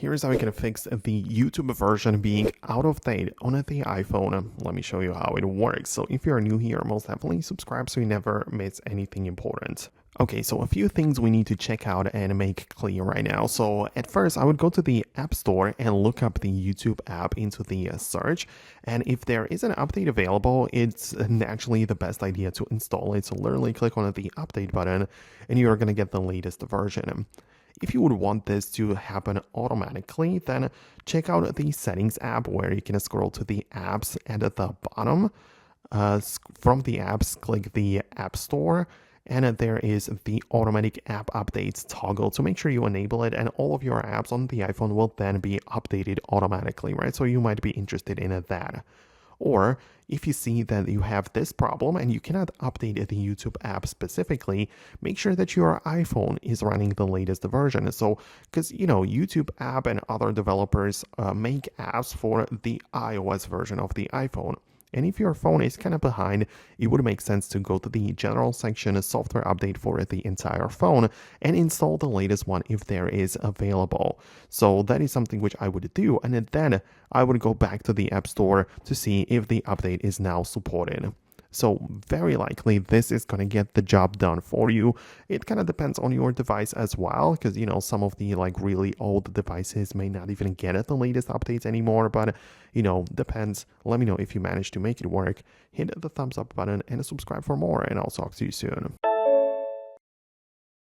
here's how you can fix the YouTube version being out of date on the iPhone. Let me show you how it works. So if you're new here, most definitely subscribe so you never miss anything important. Okay, so a few things we need to check out and make clear right now. So at first, I would go to the App Store and look up the YouTube app into the search. And if there is an update available, it's actually the best idea to install it. So literally click on the update button and you're going to get the latest version. If you would want this to happen automatically, then check out the Settings app where you can scroll to the apps and at the bottom. From the apps, click the App Store. And there is the automatic app updates toggle. So make sure you enable it and all of your apps on the iPhone will then be updated automatically, right? So you might be interested in that. Or if you see that you have this problem and you cannot update the YouTube app specifically, make sure that your iPhone is running the latest version. So, because, YouTube app and other developers make apps for the iOS version of the iPhone. And if your phone is kind of behind, it would make sense to go to the general section, software update for the entire phone, and install the latest one if there is available. So that is something which I would do. And then I would go back to the App Store to see if the update is now supported. So very likely this is going to get the job done for you. It kind of depends on your device as well, because some of the really old devices may not even get at the latest updates anymore, but depends. Let me know if you manage to make it work. Hit the thumbs up button and subscribe for more, and I'll talk to you soon.